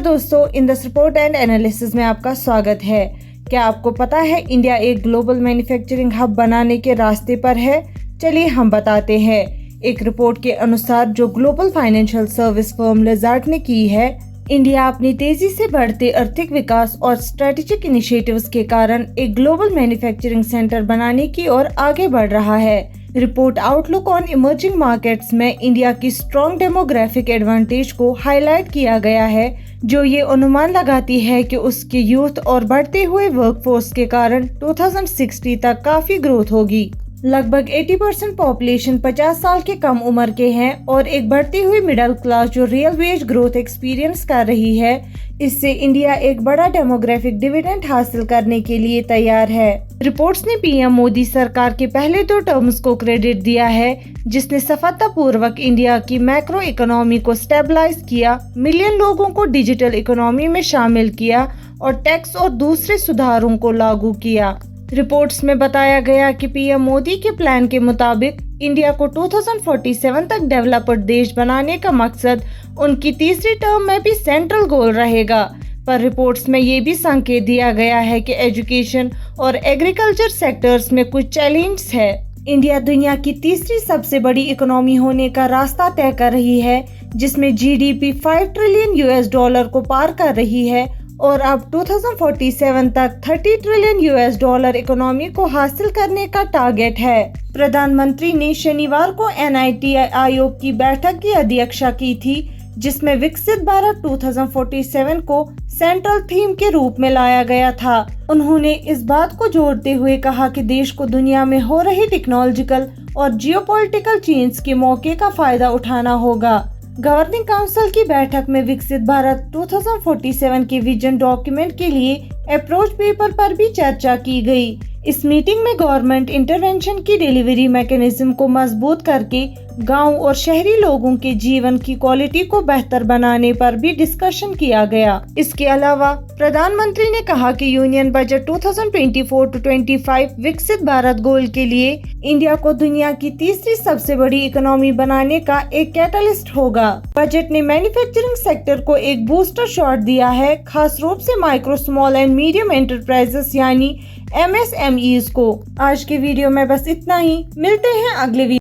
दोस्तों, इन दस report and analysis में आपका स्वागत है। क्या आपको पता है इंडिया एक ग्लोबल मैन्युफैक्चरिंग हब बनाने के रास्ते पर है? चलिए हम बताते हैं। एक रिपोर्ट के अनुसार जो ग्लोबल फाइनेंशियल सर्विस फर्म लैज़ार्ट ने की है, इंडिया अपनी तेजी से बढ़ते आर्थिक विकास और स्ट्रेटेजिक इनिशिएटिव्स के कारण एक ग्लोबल मैन्युफैक्चरिंग सेंटर बनाने की ओर आगे बढ़ रहा है। Report outlook on emerging markets में इंडिया की स्ट्रॉन्ग डेमोग्राफिक एडवांटेज को हाईलाइट किया गया है, जो ये अनुमान लगाती है कि उसके यूथ और बढ़ते हुए वर्कफोर्स के कारण 2060 तक काफी ग्रोथ होगी। लगभग 80% पॉपुलेशन 50 साल के कम उम्र के हैं और एक बढ़ती हुई मिडिल क्लास जो रियल वेज ग्रोथ एक्सपीरियंस कर रही है। इससे इंडिया एक बड़ा डेमोग्राफिक डिविडेंड हासिल करने के लिए तैयार है। रिपोर्ट्स ने पीएम मोदी सरकार के पहले 2 टर्म्स को क्रेडिट दिया है, जिसने सफलतापूर्वक इंडिया की मैक्रो इकोनॉमी को स्टेबलाइज किया, मिलियन लोगों को डिजिटल इकोनॉमी में शामिल किया और टैक्स और दूसरे सुधारों को लागू किया। रिपोर्ट्स में बताया गया कि पीएम मोदी के प्लान के मुताबिक इंडिया को 2047 तक डेवलप्ड देश बनाने का मकसद उनकी तीसरी टर्म में भी सेंट्रल गोल रहेगा। पर रिपोर्ट्स में ये भी संकेत दिया गया है कि एजुकेशन और एग्रीकल्चर सेक्टर्स में कुछ चैलेंज है। इंडिया दुनिया की तीसरी सबसे बड़ी इकोनॉमी होने का रास्ता तय कर रही है, जिसमें जीडीपी $5 ट्रिलियन को पार कर रही है और अब 2047 तक $30 ट्रिलियन इकोनॉमी को हासिल करने का टारगेट है। प्रधानमंत्री ने शनिवार को NITI आयोग की बैठक की अध्यक्षता की थी, जिसमें विकसित भारत 2047 को सेंट्रल थीम के रूप में लाया गया था। उन्होंने इस बात को जोड़ते हुए कहा कि देश को दुनिया में हो रही टेक्नोलॉजिकल और जियोपॉलिटिकल चेंज के मौके का फायदा उठाना होगा। गवर्निंग काउंसिल की बैठक में विकसित भारत 2047 के विजन डॉक्यूमेंट के लिए अप्रोच पेपर पर भी चर्चा की गई। इस मीटिंग में गवर्नमेंट इंटरवेंशन की डिलीवरी मैकेनिज्म को मजबूत करके गांव और शहरी लोगों के जीवन की क्वालिटी को बेहतर बनाने पर भी डिस्कशन किया गया। इसके अलावा प्रधानमंत्री ने कहा कि यूनियन बजट 2024-25 विकसित भारत गोल के लिए इंडिया को दुनिया की तीसरी सबसे बड़ी इकोनॉमी बनाने का एक कैटलिस्ट होगा। बजट ने मैन्युफैक्चरिंग सेक्टर को एक बूस्टर शॉट दिया है, खास रूप से micro, small and medium enterprises यानी MSMEs को। आज के वीडियो में बस इतना ही। मिलते हैं अगले वीडियो।